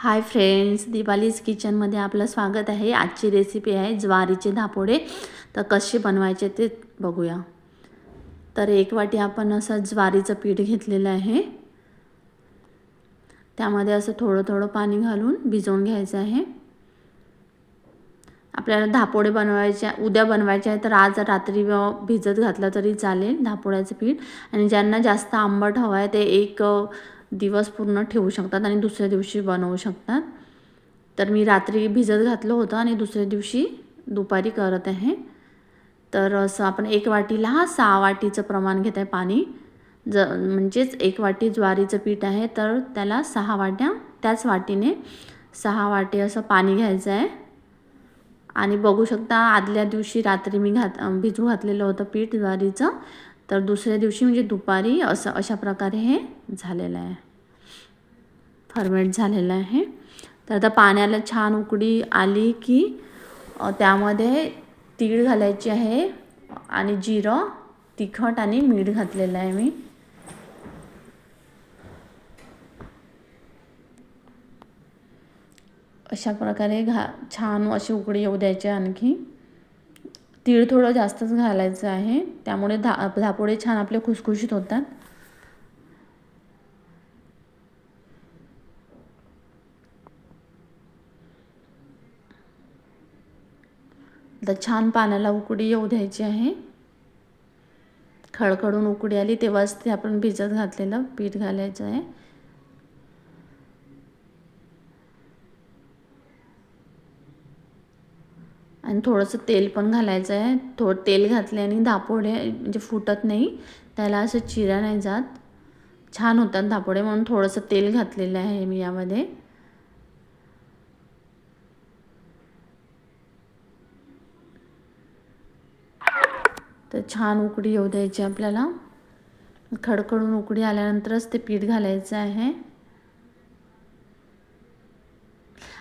Hi friends, दीपालीज किचनमध्ये आपलं स्वागत आहे। आजची रेसिपी आहे ज्वारीचे धापोडे। तर कसे बनवायचे ते बघूया। तर एक वाटी आपण असं ज्वारीचं पीठ घेतलेलं आहे, त्यामध्ये असं थोडं थोडं पाणी घालून भिजवून घ्यायचं आहे। आपल्याला धापोडे बनवायचे उद्या बनवायचे आहे, तर आज रात्री भिजत घातलं तरी चालेल धापोड्याचं पीठ। आणि ज्यांना जास्त आंबट हवं आहे ते एक दिवस पूर्ण ठेवू शकतात आणि दुसऱ्या दिवशी बनवू शकतात। तर मी रात्री भिजत घातलं होतं आणि दुसऱ्या दिवशी दुपारी करत आहे। तर असं आपण एक वाटीला 6 वाटीचं प्रमाण घेत आहे पाणी। म्हणजेच एक वाटी ज्वारीचं पीठ आहे तर त्याला 6 वाट्या, त्याच वाटीने 6 वाटी असं पाणी घ्यायचं आहे। आणि बघू शकता आदल्या दिवशी रात्री मी भिजू घातलेलं होतं पीठ ज्वारीचं, तर दुसऱ्या दिवशी म्हणजे दुपारी असं अशा प्रकारे हे झालेलं आहे, फर्मेंट झालेलं आहे। तर आता पाण्याला छान उकळी आली की त्यामध्ये तीळ घालायची आहे आणि जिरं, तिखट आणि मीठ घातलेलं आहे मी। अशा प्रकारे छान अशी उकळी येऊ द्यायची। आणखी तीळ थोडं जास्तच घालायचं आहे, त्यामुळे धापोडे छान आपले खुसखुशीत होतात। तर छान पाण्याला उकळी येऊ द्यायची आहे। खळखळून उकळी आली तेव्हाच ते आपण भिजत घातलेलं पीठ घालायचं आहे। आणि थोडंसं तेल पण घालायचं आहे। थोडं तेल घातल्याने धापोडे म्हणजे फुटत नाही, त्याला असं चिरा नाही जात, छान होतात धापोडे, म्हणून थोडंसं तेल घातलेलं आहे मी यामध्ये। तर छान उकळी येऊ द्यायची आपल्याला। खडखडून उकळी आल्यानंतरच ते पीठ घालायचं आहे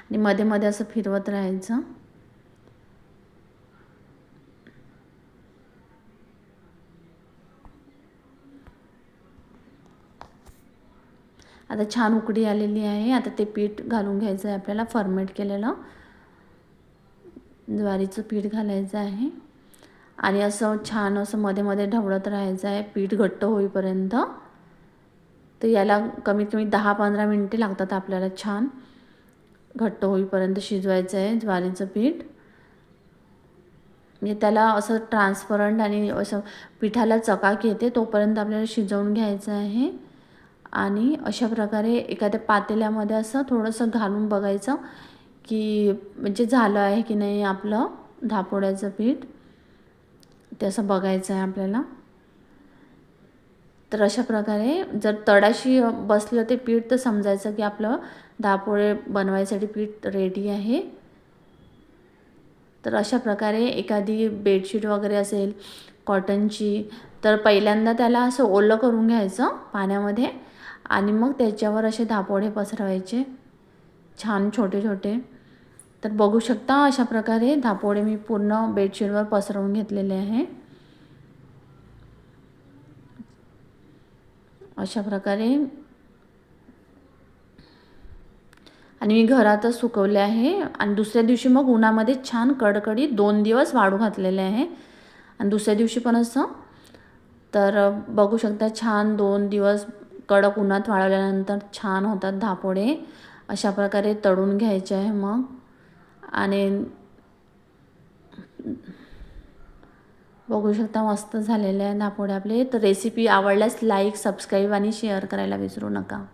आणि मध्ये मध्ये असं फिरवत राहायचं। आता छान उकळी आलेली आहे। आता ते पीठ घालून घ्यायचं आहे आपल्याला, फर्मेंट केलेलं ज्वारीचं पीठ घालायचं आहे आणि असं छान असं मध्ये मध्ये ढवळत राहायचं आहे पीठ घट्ट होईपर्यंत। तर याला कमीत कमी 10-15 मिनिटे लागतात आपल्याला छान घट्ट होईपर्यंत शिजवायचं आहे ज्वारीचं पीठ। म्हणजे त्याला असं ट्रान्सपरंट आणि असं पिठाला चकाकी येते तोपर्यंत आपल्याला शिजवून घ्यायचं आहे। आणि अशा प्रकारे एखाद्या पातेल्यामध्ये असं थोडंसं घालून बघायचं की म्हणजे झालं आहे की नाही आपलं धापोड्याचं पीठ, ते असं बघायचं आहे आपल्याला। तर अशा प्रकारे जर तळाशी बसलं ते पीठ तर समजायचं की आपलं धापोळे बनवायसाठी पीठ रेडी आहे। तर अशा प्रकारे एखादी बेडशीट वगैरे असेल कॉटनची, तर पहिल्यांदा त्याला असं ओलं करून घ्यायचं पाण्यामध्ये आणि मग त्याच्यावर असे धापोडे पसरवायचे छान छोटे छोटे। तर बघू शकता अशा प्रकारे धापोडे मी पूर्ण बेडशीटवर पसरवून घेतलेले आहे। अशा प्रकारे आणि मी घरातच सुकवले आहे आणि दुसऱ्या दिवशी मग उन्हामध्ये छान कडकडीत 2 दिवस वाळू घातलेले आहे आणि दुसऱ्या दिवशी पण असं। तर बघू शकता छान 2 दिवस कडक उन्हात वाळवल्यानंतर छान होतात धापोडे। अशा प्रकारे तळून घ्यायचे आहे मग। आणि बघू शकता मस्त झालेले आहे धापोडे आपले। तर रेसिपी आवडल्यास लाईक, सबस्क्राईब आणि शेअर करायला विसरू नका।